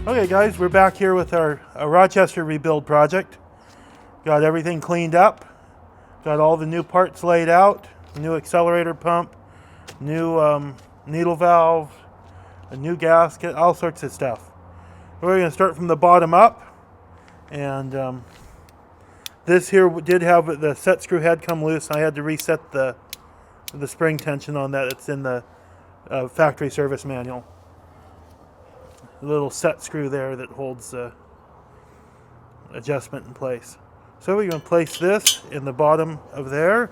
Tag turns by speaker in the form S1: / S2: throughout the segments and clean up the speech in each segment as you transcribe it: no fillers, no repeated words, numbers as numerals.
S1: Okay guys, we're back here with our Rochester rebuild project. Got everything cleaned up. Got all the new parts laid out. New accelerator pump, new needle valve, a new gasket, all sorts of stuff. We're going to start from the bottom up. And this here did have the set screw head come loose. I had to reset the spring tension on that. It's in the factory service manual. A little set screw there that holds the adjustment in place. So we're going to place this in the bottom of there.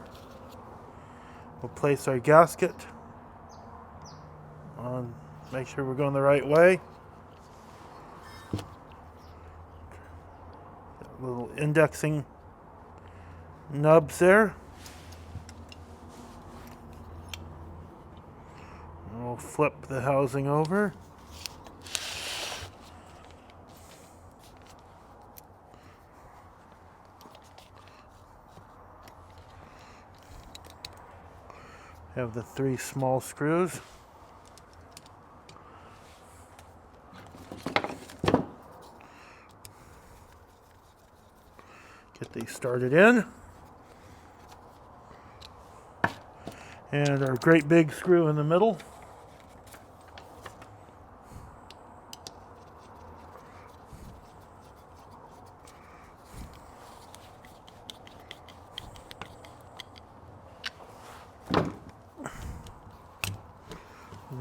S1: We'll place our gasket on, make sure we're going the right way. Little indexing nubs there. And we'll flip the housing over. Have the 3 small screws. Get these started in. And our great big screw in the middle.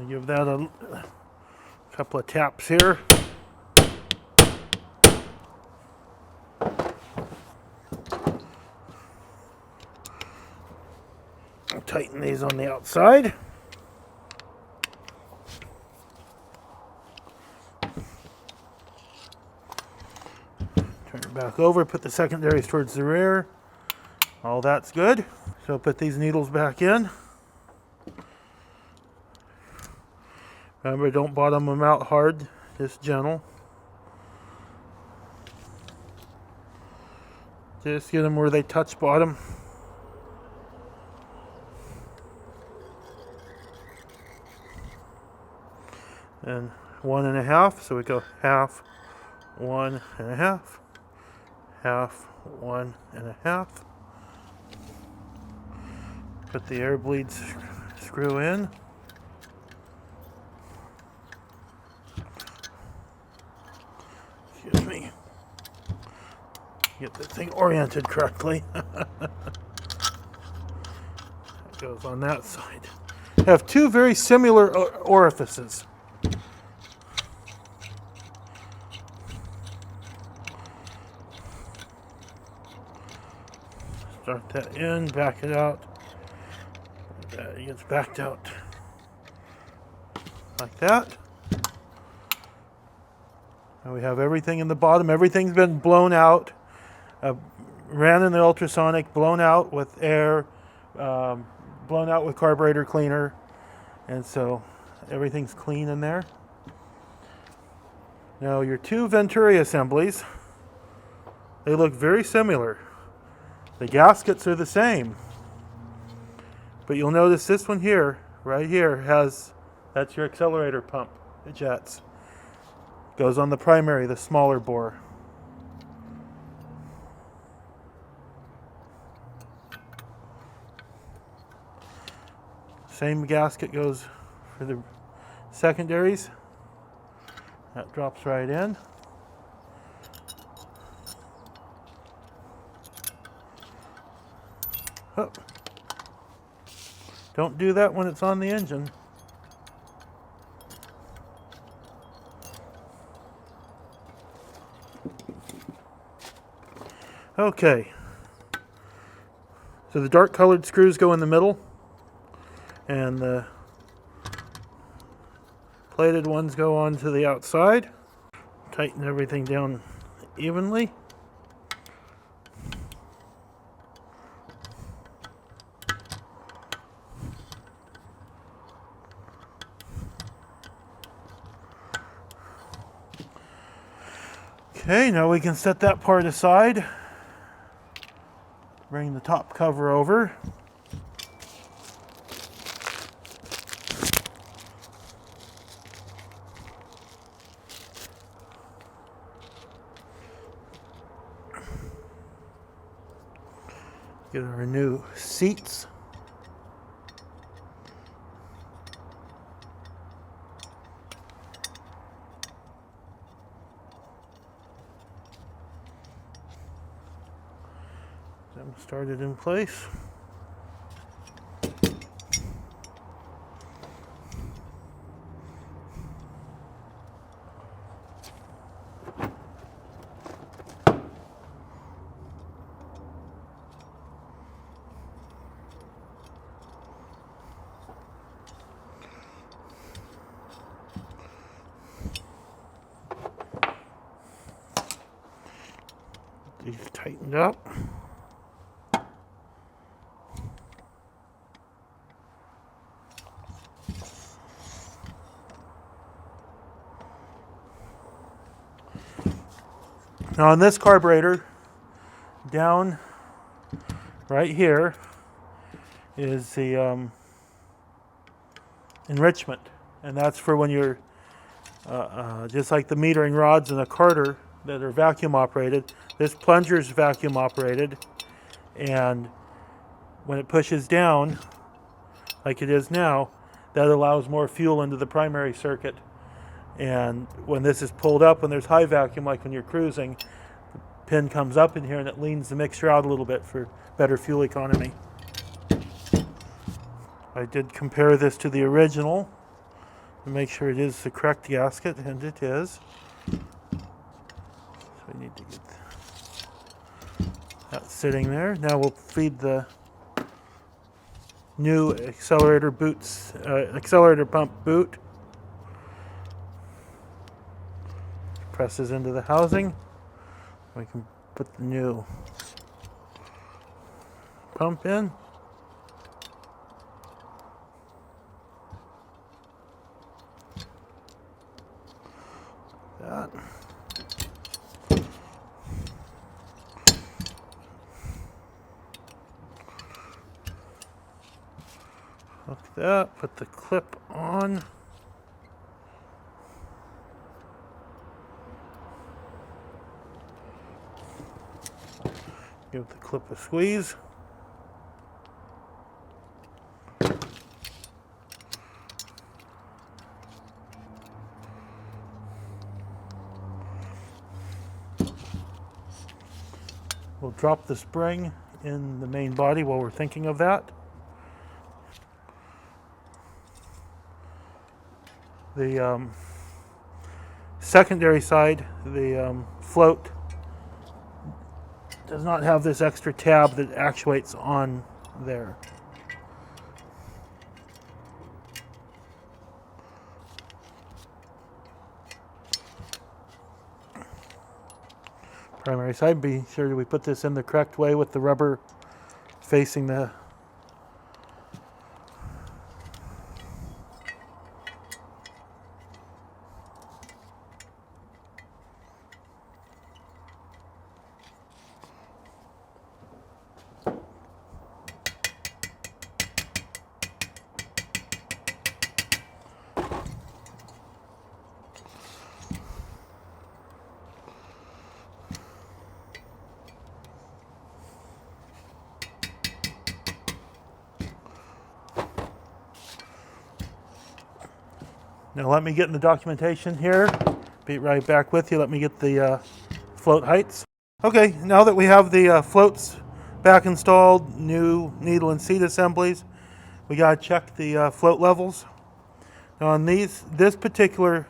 S1: Give that a couple of taps here. I'll tighten these on the outside. Turn it back over, put the secondaries towards the rear. All that's good. So put these needles back in. Remember, don't bottom them out hard, just gentle. Just get them where they touch bottom. And 1 1/2, so we go half, 1 1/2, half, 1 1/2. Put the air bleed screw in. Excuse me. Get the thing oriented correctly. That goes on that side. Have 2 very similar orifices. Start that in, back it out. It gets backed out like that. And we have everything in the bottom. Everything's been blown out. Ran in the ultrasonic, blown out with air, blown out with carburetor cleaner. And so everything's clean in there. Now your 2 Venturi assemblies, they look very similar. The gaskets are the same. But you'll notice this one here, right here, that's your accelerator pump, the jets. Goes on the primary, the smaller bore. Same gasket goes for the secondaries. That drops right in. Oh. Don't do that when it's on the engine. Okay. So the dark colored screws go in the middle, and the plated ones go on to the outside. Tighten everything down evenly. Okay, now we can set that part aside. Bring the top cover over. Get our new seats. Them started in place. These tightened up. Now on this carburetor, down right here is the enrichment, and that's for when you're just like the metering rods in a carter that are vacuum operated. This plunger is vacuum operated, and when it pushes down like it is now, that allows more fuel into the primary circuit. And when this is pulled up, when there's high vacuum, like when you're cruising, the pin comes up in here and it leans the mixture out a little bit for better fuel economy. I did compare this to the original to make sure it is the correct gasket, and it is. So we need to get that sitting there. Now we'll feed the new accelerator pump boot. Presses into the housing. We can put the new pump in. That. Hook that, put the clip on. Give the clip a squeeze. We'll drop the spring in the main body while we're thinking of that. The secondary side, the float, does not have this extra tab that actuates on there. Primary side, be sure that we put this in the correct way with the rubber facing the Now let me get in the documentation here. Be right back with you. Let me get the float heights. Okay, now that we have the floats back installed, new needle and seat assemblies, we gotta check the float levels. Now on this particular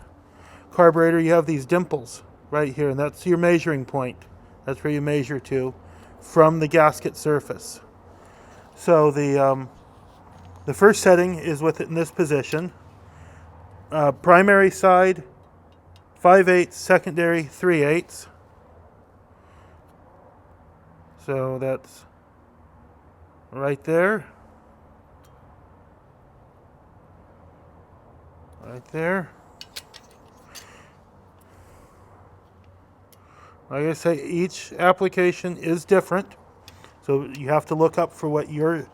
S1: carburetor, you have these dimples right here, and that's your measuring point. That's where you measure to from the gasket surface. So the first setting is with it in this position. Primary side 5/8, secondary 3/8. So that's right there. Right there. Like I say, each application is different. So you have to look up for what your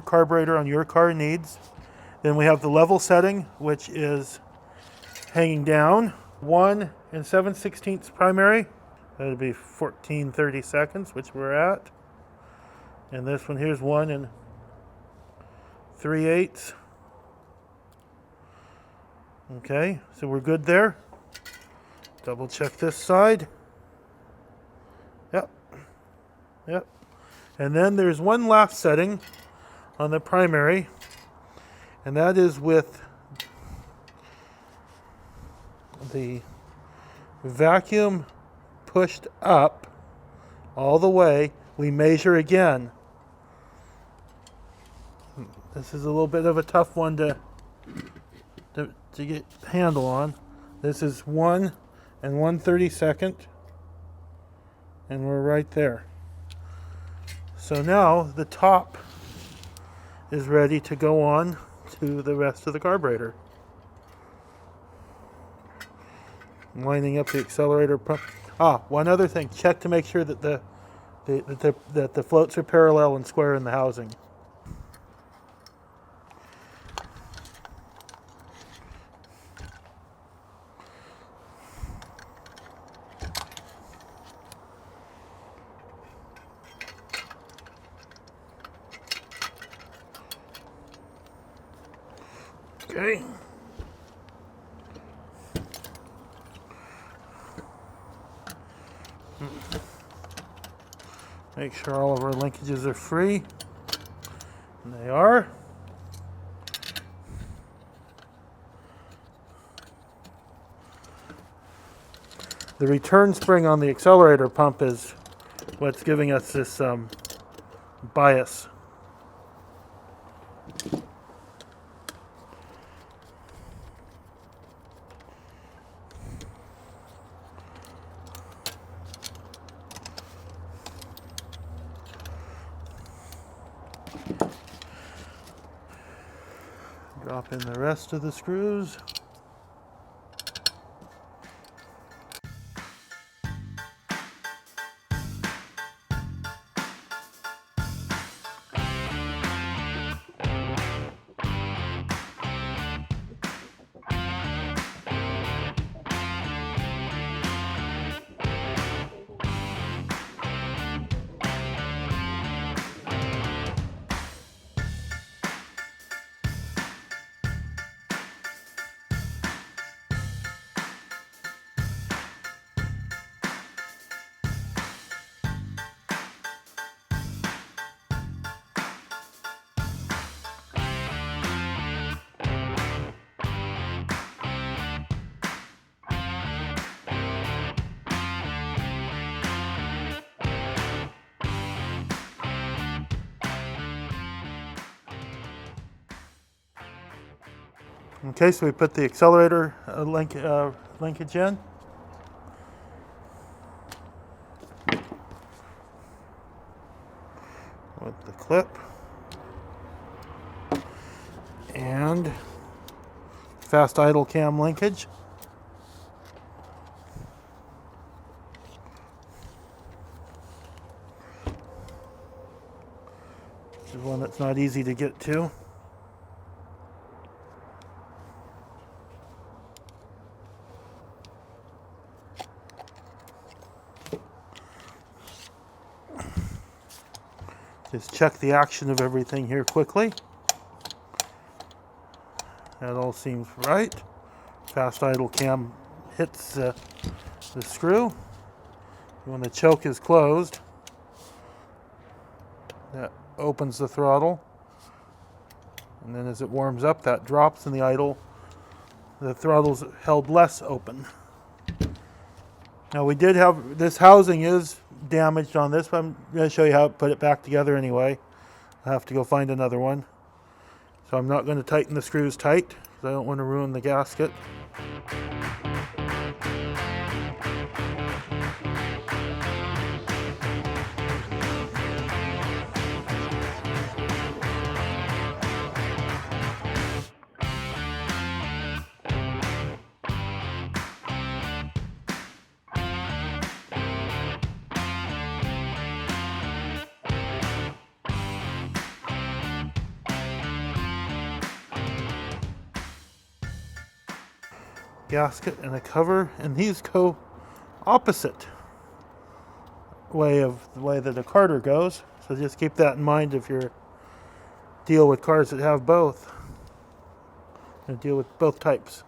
S1: carburetor on your car needs. Then we have the level setting, which is hanging down. 1 7/16 primary. That'd be 14 30 seconds, which we're at. And this one here's 1 3/8. Okay, so we're good there. Double check this side. Yep. Yep. And then there's one last setting on the primary, and that is with the vacuum pushed up all the way. We measure again. This is a little bit of a tough one to get a handle on. This is 1 1/32, and we're right there. So now the top is ready to go on to the rest of the carburetor. I'm lining up the accelerator pump. One other thing, check to make sure that the floats are parallel and square in the housing. Okay. Make sure all of our linkages are free. And they are. The return spring on the accelerator pump is what's giving us this bias. Drop in the rest of the screws. Okay, so we put the accelerator linkage in. With the clip. And fast idle cam linkage. This is one that's not easy to get to. Just check the action of everything here quickly. That all seems right. Fast idle cam hits the screw. When the choke is closed, that opens the throttle. And then as it warms up, that drops in the idle. The throttle's held less open. Now we did have, this housing is damaged on this, but I'm going to show you how to put it back together anyway. I have to go find another one. So I'm not going to tighten the screws tight because I don't want to ruin the gasket. Gasket and a cover, and these go opposite way of the way that a carter goes. So So just keep that in mind if you're deal with cars that have both. And deal with both types.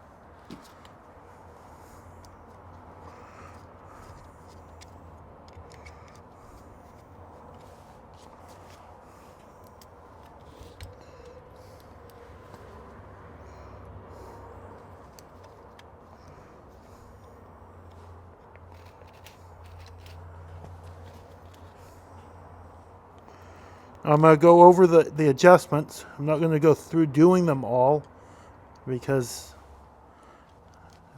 S1: I'm going to go over the adjustments. I'm not going to go through doing them all because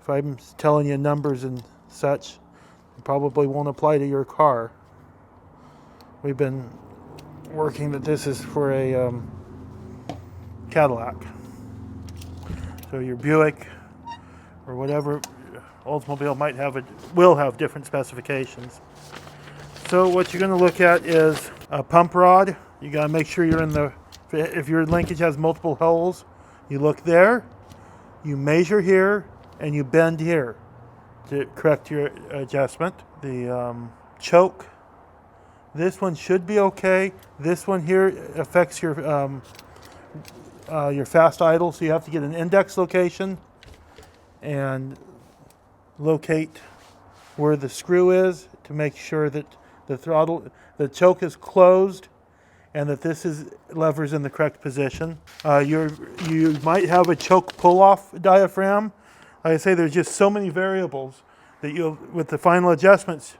S1: if I'm telling you numbers and such, it probably won't apply to your car. We've been working that this is for a Cadillac. So your Buick or whatever Oldsmobile might have, it will have different specifications. So what you're going to look at is a pump rod. You got to make sure you're in the, if your linkage has multiple holes, you look there, you measure here, and you bend here to correct your adjustment. The choke, this one should be okay. This one here affects your fast idle, so you have to get an index location and locate where the screw is to make sure that the choke is closed and that this lever's in the correct position. You might have a choke pull-off diaphragm. Like I say, there's just so many variables that with the final adjustments,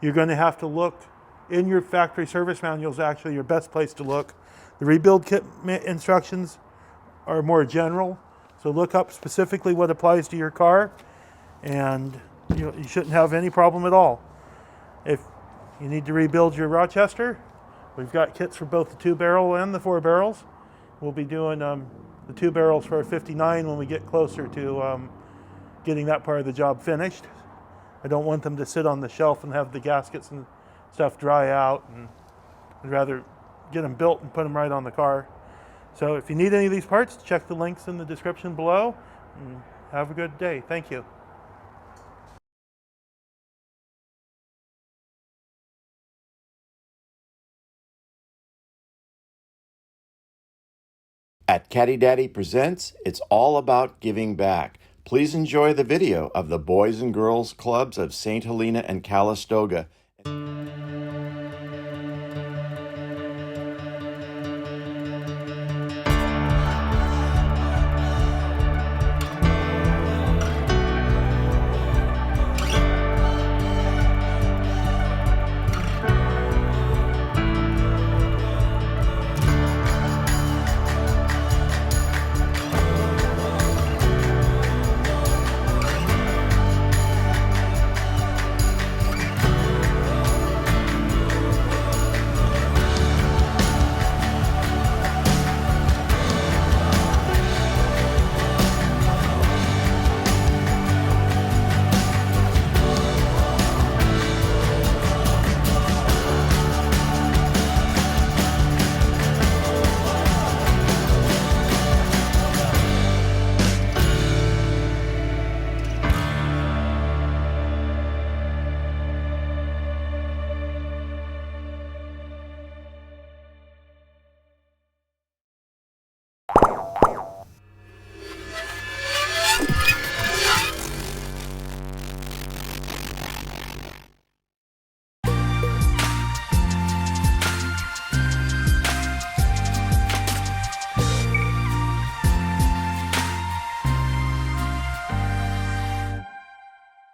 S1: you're going to have to look in your factory service manuals. Actually, your best place to look. The rebuild kit instructions are more general, so look up specifically what applies to your car, and you shouldn't have any problem at all. If you need to rebuild your Rochester, we've got kits for both the 2-barrel and the 4 barrels. We'll be doing the 2 barrels for a 59 when we get closer to getting that part of the job finished. I don't want them to sit on the shelf and have the gaskets and stuff dry out, and I'd rather get them built and put them right on the car. So if you need any of these parts, check the links in the description below, and have a good day. Thank you.
S2: At Caddy Daddy Presents, it's all about giving back. Please enjoy the video of the Boys and Girls Clubs of St. Helena and Calistoga.